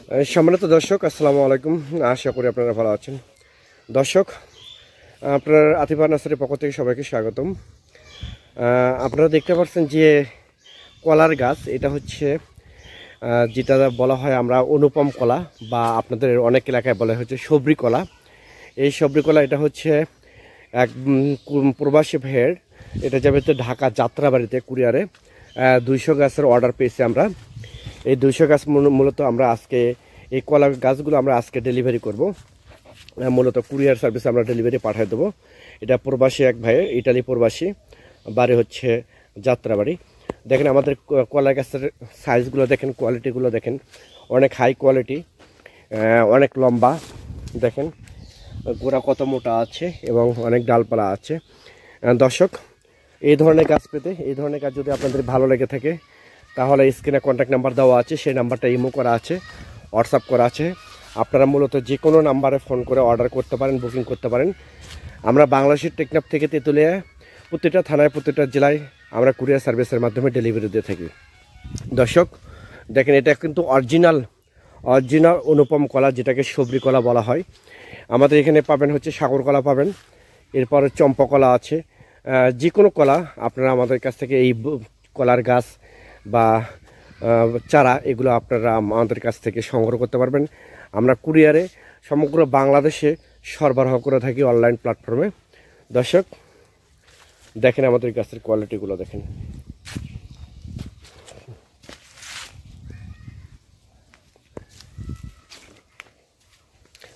সম্মানিত দর্শক, আসসালামু আলাইকুম। আশা করি আপনারা ভালো আছেন। দর্শক, আপনার আতিফা নার্সারির পক্ষ থেকে সবাইকে স্বাগতম। আপনারা দেখতে পাচ্ছেন যে কলার গাছ, এটা হচ্ছে যেটা বলা হয় আমরা অনুপম কলা, বা আপনাদের অনেক এলাকায় বলা হচ্ছে সবরি কলা। এই সবরি কলা এটা হচ্ছে এক প্রবাসী ভাইয়ের, এটা যাবে তো ঢাকা যাত্রাবাড়িতে কুরিয়ারে 200 গাছের অর্ডার পেয়েছি আমরা। এই 200 গাছ মূলত আমরা আজকে এই কলা গাছগুলো আমরা আজকে ডেলিভারি করব। মূলত কুরিয়ার সার্ভিসে আমরা ডেলিভারি পাঠিয়ে দেবো। এটা প্রবাসী এক ভাইয়ের, ইটালি প্রবাসী, বাড়ি হচ্ছে যাত্রাবাড়ি। দেখেন আমাদের কলা গাছের সাইজগুলো দেখেন, কোয়ালিটিগুলো দেখেন, অনেক হাই কোয়ালিটি, অনেক লম্বা। দেখেন গোড়া কত মোটা আছে এবং অনেক ডালপালা আছে। দর্শক, এই ধরনের গাছ পেতে, এই ধরনের গাছ যদি আপনাদের ভালো লেগে থাকে তাহলে স্ক্রিনে কন্ট্যাক্ট নাম্বার দেওয়া আছে, সেই নাম্বারটা ইমো করা আছে, হোয়াটসঅ্যাপ করা আছে। আপনারা মূলত যে কোনো নাম্বারে ফোন করে অর্ডার করতে পারেন, বুকিং করতে পারেন। আমরা বাংলাদেশের টেকনাফ থেকে তেঁতুলিয়া প্রতিটা থানায়, প্রতিটা জেলায় আমরা কুরিয়ার সার্ভিসের মাধ্যমে ডেলিভারি দিয়ে থাকি। দর্শক দেখেন, এটা কিন্তু অরিজিনাল অনুপম কলা, যেটাকে সবরি কলা বলা হয়। আমাদের এখানে পাবেন হচ্ছে সাগর কলা পাবেন, এরপরে চম্পা কলা আছে। যে কোনো কলা আপনারা আমাদের কাছ থেকে, এই কলার গাছ বা চারা, এগুলো আপনারা আমাদের কাছ থেকে সংগ্রহ করতে পারবেন। আমরা কুরিয়ারে সমগ্র বাংলাদেশে সরবরাহ করে থাকি অনলাইন প্ল্যাটফর্মে। দর্শক দেখেন আমাদের গাছের কোয়ালিটিগুলো দেখেন।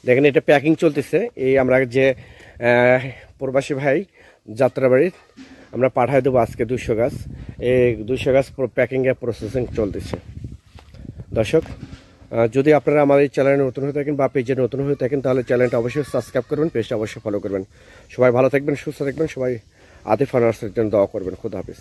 দেখেন এটা প্যাকিং চলতেছে। এই আমরা যে প্রবাসী ভাই যাত্রাবাড়ির, আমরা পাঠিয়ে দেবো আজকে 200 গাছ। এই 200 গাছ প্যাকিংয়ের প্রসেসিং চলতেছে। দর্শক, যদি আপনারা আমাদের চ্যানেলে নতুন হয়ে থাকেন বা পেজে নতুন হয়ে থাকেন, তাহলে চ্যানেলটা অবশ্যই সাবস্ক্রাইব করবেন, পেজটা অবশ্যই ফলো করবেন। সবাই ভালো থাকবেন, সুস্থ থাকবেন। সবাই আতিফা নার্সারির জন্য দোয়া করবেন। খুদা হাফেজ।